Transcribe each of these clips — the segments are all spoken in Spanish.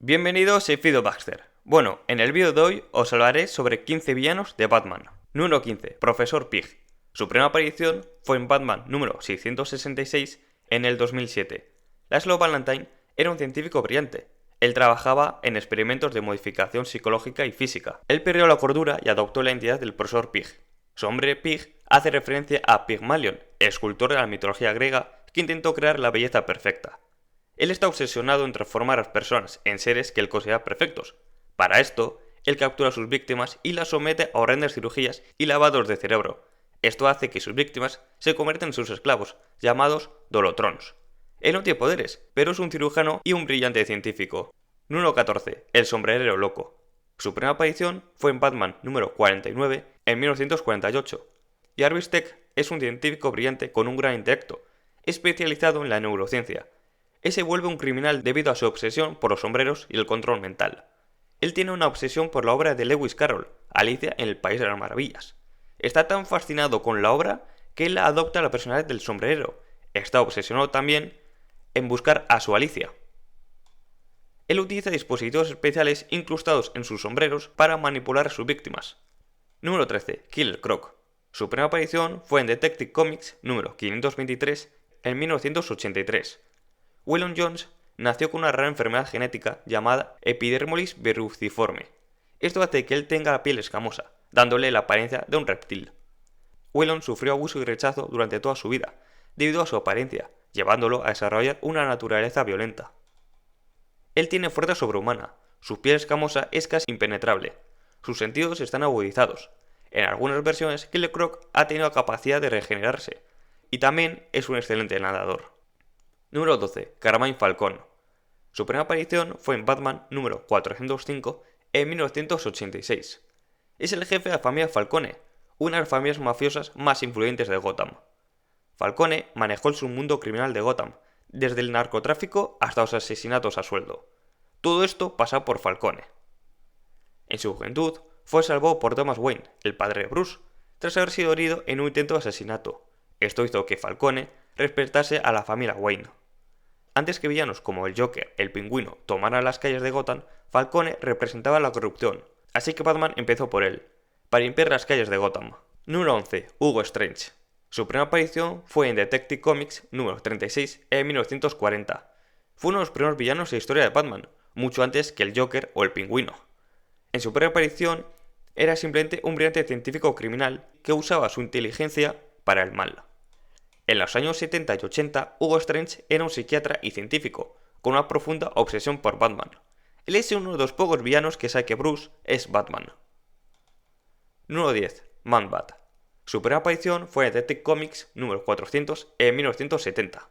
Bienvenidos, soy Fido Baxter. Bueno, en el vídeo de hoy os hablaré sobre 15 villanos de Batman. Número 15, Profesor Pig. Su primera aparición fue en Batman número 666 en el 2007. Laszlo Valentine era un científico brillante. Él trabajaba en experimentos de modificación psicológica y física. Él perdió la cordura y adoptó la identidad del Profesor Pig. Su nombre Pig hace referencia a Pigmalion, escultor de la mitología griega que intentó crear la belleza perfecta. Él está obsesionado en transformar a las personas en seres que él considera perfectos. Para esto, él captura a sus víctimas y las somete a horrendas cirugías y lavados de cerebro. Esto hace que sus víctimas se conviertan en sus esclavos, llamados Dolotrons. Él no tiene poderes, pero es un cirujano y un brillante científico. Número 14. El sombrerero loco. Su primera aparición fue en Batman número 49 en 1948. Jarvis Tech es un científico brillante con un gran intelecto, especializado en la neurociencia. Él se vuelve un criminal debido a su obsesión por los sombreros y el control mental. Él tiene una obsesión por la obra de Lewis Carroll, Alicia en el País de las Maravillas. Está tan fascinado con la obra que él adopta la personalidad del sombrerero. Está obsesionado también en buscar a su Alicia. Él utiliza dispositivos especiales incrustados en sus sombreros para manipular a sus víctimas. Número 13. Killer Croc. Su primera aparición fue en Detective Comics número 523 en 1983. Waylon Jones nació con una rara enfermedad genética llamada epidermolis verruciforme. Esto hace que él tenga la piel escamosa, dándole la apariencia de un reptil. Waylon sufrió abuso y rechazo durante toda su vida, debido a su apariencia, llevándolo a desarrollar una naturaleza violenta. Él tiene fuerza sobrehumana, su piel escamosa es casi impenetrable, sus sentidos están agudizados. En algunas versiones, Killer Croc ha tenido la capacidad de regenerarse, y también es un excelente nadador. Número 12. Carmine Falcone. Su primera aparición fue en Batman número 405 en 1986. Es el jefe de la familia Falcone, una de las familias mafiosas más influyentes de Gotham. Falcone manejó el submundo criminal de Gotham, desde el narcotráfico hasta los asesinatos a sueldo. Todo esto pasa por Falcone. En su juventud, fue salvado por Thomas Wayne, el padre de Bruce, tras haber sido herido en un intento de asesinato. Esto hizo que Falcone respetase a la familia Wayne. Antes que villanos como el Joker, el Pingüino, tomaran las calles de Gotham, Falcone representaba la corrupción, así que Batman empezó por él, para limpiar las calles de Gotham. Número 11. Hugo Strange. Su primera aparición fue en Detective Comics número 36 en 1940. Fue uno de los primeros villanos de la historia de Batman, mucho antes que el Joker o el Pingüino. En su primera aparición, era simplemente un brillante científico criminal que usaba su inteligencia para el mal. En los años 70 y 80, Hugo Strange era un psiquiatra y científico, con una profunda obsesión por Batman. Él es uno de los pocos villanos que sabe que Bruce es Batman. Número 10. Man-Bat. Su primera aparición fue en Detective Comics número 400 en 1970.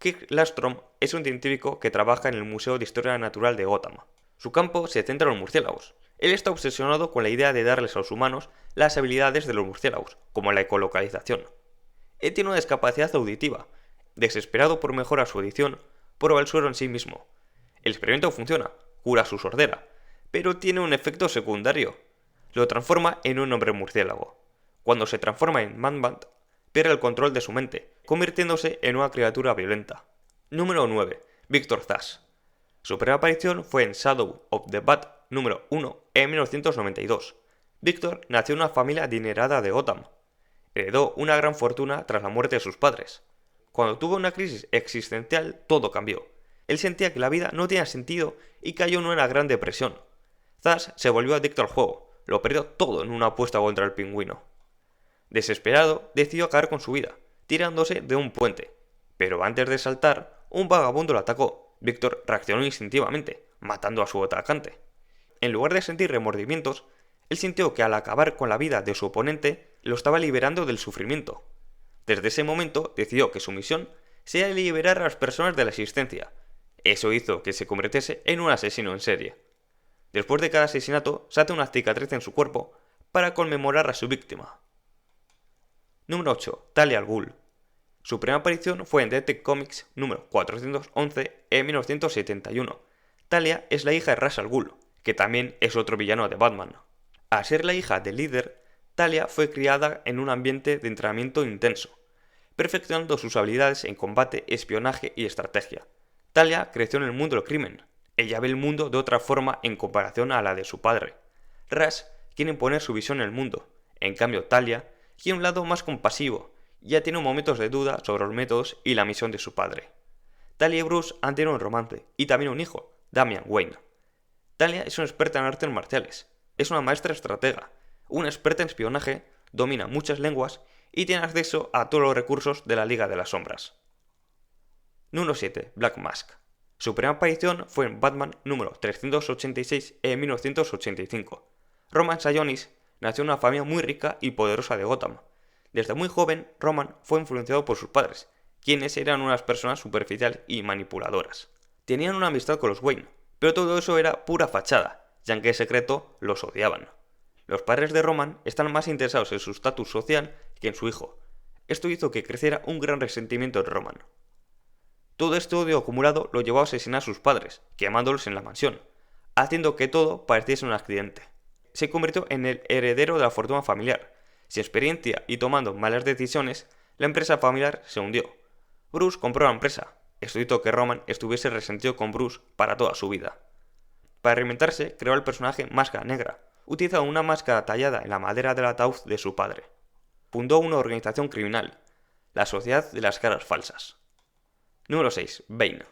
Kirk Lastrom es un científico que trabaja en el Museo de Historia Natural de Gotham. Su campo se centra en los murciélagos. Él está obsesionado con la idea de darles a los humanos las habilidades de los murciélagos, como la ecolocalización. Él tiene una discapacidad auditiva. Desesperado por mejorar su audición, prueba el suero en sí mismo. El experimento funciona, cura su sordera, pero tiene un efecto secundario. Lo transforma en un hombre murciélago. Cuando se transforma en Man-Bat, pierde el control de su mente, convirtiéndose en una criatura violenta. Número 9. Victor Zsasz. Su primera aparición fue en Shadow of the Bat número 1 en 1992. Victor nació en una familia adinerada de Gotham. Heredó una gran fortuna tras la muerte de sus padres. Cuando tuvo una crisis existencial, todo cambió. Él sentía que la vida no tenía sentido y cayó en una gran depresión. Zsasz se volvió adicto al juego, lo perdió todo en una apuesta contra el Pingüino. Desesperado, decidió acabar con su vida, tirándose de un puente. Pero antes de saltar, un vagabundo lo atacó. Victor reaccionó instintivamente, matando a su atacante. En lugar de sentir remordimientos, él sintió que al acabar con la vida de su oponente, lo estaba liberando del sufrimiento. Desde ese momento decidió que su misión sería liberar a las personas de la existencia. Eso hizo que se convirtiese en un asesino en serie. Después de cada asesinato, se hace una cicatriz en su cuerpo para conmemorar a su víctima. Número 8. Talia al Ghul. Su primera aparición fue en Detective Comics número 411 en 1971. Talia es la hija de Ra's al Ghul, que también es otro villano de Batman. Al ser la hija del líder, Talia fue criada en un ambiente de entrenamiento intenso, perfeccionando sus habilidades en combate, espionaje y estrategia. Talia creció en el mundo del crimen. Ella ve el mundo de otra forma en comparación a la de su padre. Rush quiere imponer su visión en el mundo. En cambio, Talia tiene un lado más compasivo. Ya tiene momentos de duda sobre los métodos y la misión de su padre. Talia y Bruce han tenido un romance y también un hijo, Damian Wayne. Talia es una experta en artes marciales, es una maestra estratega, una experta en espionaje, domina muchas lenguas y tiene acceso a todos los recursos de la Liga de las Sombras. Número 7. Black Mask. Su primera aparición fue en Batman número 386 en 1985. Roman Sionis nació en una familia muy rica y poderosa de Gotham. Desde muy joven, Roman fue influenciado por sus padres, quienes eran unas personas superficiales y manipuladoras. Tenían una amistad con los Wayne, pero todo eso era pura fachada, ya que en secreto los odiaban. Los padres de Roman están más interesados en su estatus social que en su hijo. Esto hizo que creciera un gran resentimiento en Roman. Todo este odio acumulado lo llevó a asesinar a sus padres, quemándolos en la mansión, haciendo que todo pareciese un accidente. Se convirtió en el heredero de la fortuna familiar. Sin experiencia y tomando malas decisiones, la empresa familiar se hundió. Bruce compró la empresa. Esto hizo que Roman estuviese resentido con Bruce para toda su vida. Para reinventarse, creó el personaje Máscara Negra, utilizando una máscara tallada en la madera del ataúd de su padre. Fundó una organización criminal, la Sociedad de las Caras Falsas. Número 6. Bane.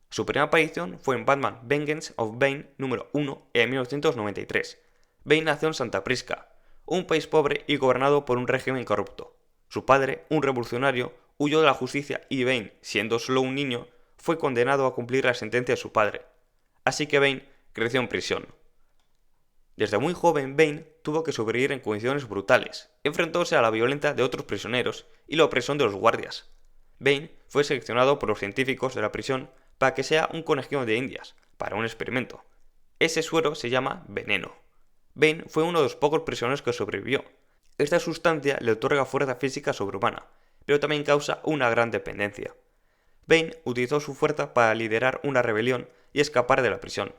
Su primera aparición fue en Batman Vengeance of Bane número 1 en 1993. Bane nació en Santa Prisca, un país pobre y gobernado por un régimen corrupto. Su padre, un revolucionario, huyó de la justicia y Bane, siendo solo un niño, fue condenado a cumplir la sentencia de su padre. Así que Bane creció en prisión. Desde muy joven, Bane tuvo que sobrevivir en condiciones brutales, enfrentándose a la violencia de otros prisioneros y la opresión de los guardias. Bane fue seleccionado por los científicos de la prisión para que sea un conejillo de indias, para un experimento. Ese suero se llama veneno. Bane fue uno de los pocos prisioneros que sobrevivió. Esta sustancia le otorga fuerza física sobrehumana, pero también causa una gran dependencia. Bane utilizó su fuerza para liderar una rebelión y escapar de la prisión.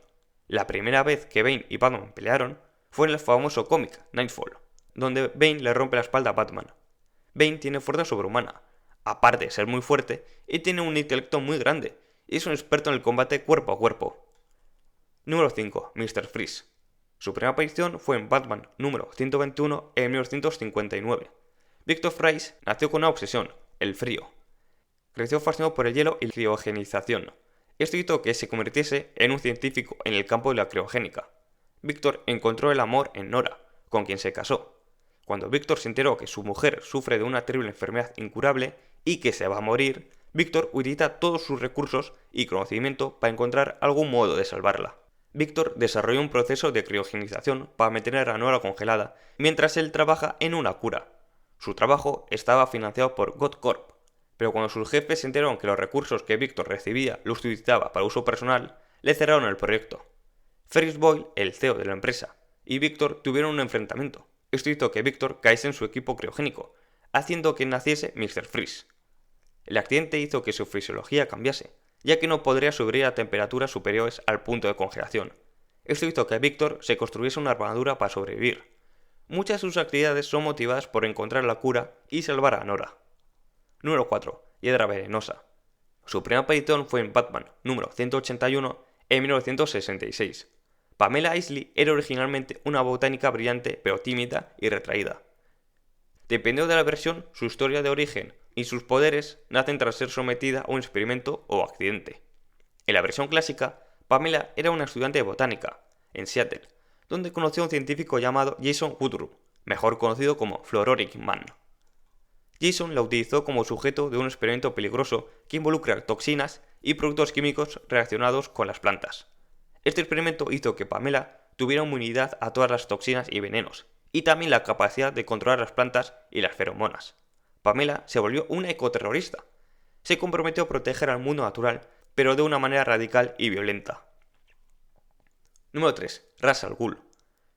La primera vez que Bane y Batman pelearon fue en el famoso cómic Nightfall, donde Bane le rompe la espalda a Batman. Bane tiene fuerza sobrehumana, aparte de ser muy fuerte, y tiene un intelecto muy grande, y es un experto en el combate cuerpo a cuerpo. Número 5. Mr. Freeze. Su primera aparición fue en Batman número 121 en 1959. Victor Freeze nació con una obsesión, el frío. Creció fascinado por el hielo y la criogenización. Esto hizo que se convirtiese en un científico en el campo de la criogénica. Victor encontró el amor en Nora, con quien se casó. Cuando Victor se enteró que su mujer sufre de una terrible enfermedad incurable y que se va a morir, Victor utiliza todos sus recursos y conocimiento para encontrar algún modo de salvarla. Victor desarrolló un proceso de criogenización para mantener a Nora congelada mientras él trabaja en una cura. Su trabajo estaba financiado por GodCorp, pero cuando sus jefes se enteraron que los recursos que Victor recibía los utilizaba para uso personal, le cerraron el proyecto. Ferris Boyle, el CEO de la empresa, y Victor tuvieron un enfrentamiento. Esto hizo que Victor cayese en su equipo criogénico, haciendo que naciese Mr. Freeze. El accidente hizo que su fisiología cambiase, ya que no podría subir a temperaturas superiores al punto de congelación. Esto hizo que Victor se construyese una armadura para sobrevivir. Muchas de sus actividades son motivadas por encontrar la cura y salvar a Nora. Número 4. Hiedra Venenosa. Su primera aparición fue en Batman número 181 en 1966. Pamela Isley era originalmente una botánica brillante pero tímida y retraída. Dependiendo de la versión, su historia de origen y sus poderes nacen tras ser sometida a un experimento o accidente. En la versión clásica, Pamela era una estudiante de botánica, en Seattle, donde conoció a un científico llamado Jason Woodruff, mejor conocido como Flororic Man. Jason la utilizó como sujeto de un experimento peligroso que involucra toxinas y productos químicos relacionados con las plantas. Este experimento hizo que Pamela tuviera inmunidad a todas las toxinas y venenos, y también la capacidad de controlar las plantas y las feromonas. Pamela se volvió una ecoterrorista. Se comprometió a proteger al mundo natural, pero de una manera radical y violenta. Número 3. Ra's al Ghul.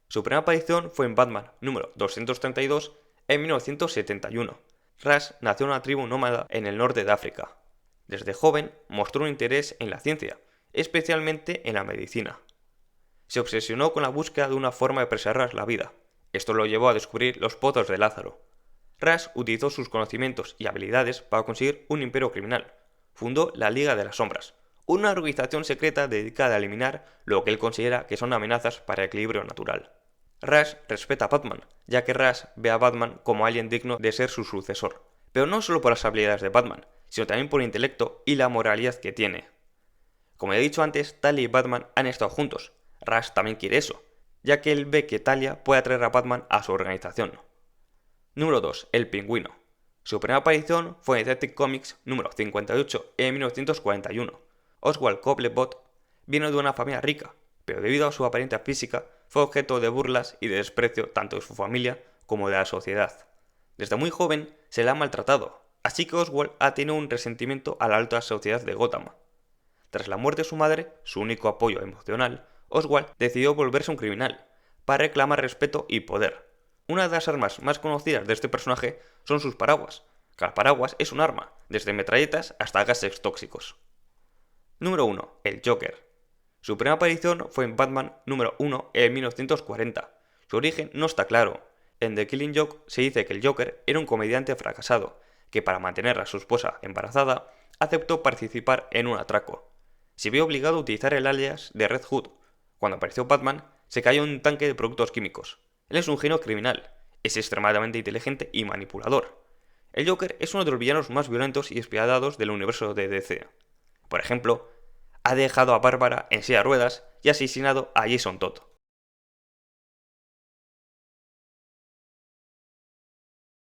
Su primera aparición fue en Batman número 232 en 1971. Ra's nació en una tribu nómada en el norte de África. Desde joven mostró un interés en la ciencia, especialmente en la medicina. Se obsesionó con la búsqueda de una forma de preservar la vida. Esto lo llevó a descubrir los pozos de Lázaro. Ra's utilizó sus conocimientos y habilidades para conseguir un imperio criminal. Fundó la Liga de las Sombras, una organización secreta dedicada a eliminar lo que él considera que son amenazas para el equilibrio natural. Ra's respeta a Batman, ya que Ra's ve a Batman como alguien digno de ser su sucesor, pero no solo por las habilidades de Batman, sino también por el intelecto y la moralidad que tiene. Como he dicho antes, Talia y Batman han estado juntos. Ra's también quiere eso, ya que él ve que Talia puede atraer a Batman a su organización. Número 2. El Pingüino. Su primera aparición fue en Detective Comics número 58 en 1941. Oswald Cobblepot vino de una familia rica, pero debido a su apariencia física fue objeto de burlas y de desprecio tanto de su familia como de la sociedad. Desde muy joven se le ha maltratado, así que Oswald ha tenido un resentimiento a la alta sociedad de Gotham. Tras la muerte de su madre, su único apoyo emocional, Oswald decidió volverse un criminal, para reclamar respeto y poder. Una de las armas más conocidas de este personaje son sus paraguas. Cada paraguas es un arma, desde metralletas hasta gases tóxicos. Número 1. El Joker. Su primera aparición fue en Batman número 1 en 1940. Su origen no está claro. En The Killing Joke se dice que el Joker era un comediante fracasado, que para mantener a su esposa embarazada, aceptó participar en un atraco. Se vio obligado a utilizar el alias de Red Hood. Cuando apareció Batman, se cayó en un tanque de productos químicos. Él es un genio criminal, es extremadamente inteligente y manipulador. El Joker es uno de los villanos más violentos y despiadados del universo de DC. Por ejemplo, ha dejado a Bárbara en silla de ruedas y ha asesinado a Jason Todd.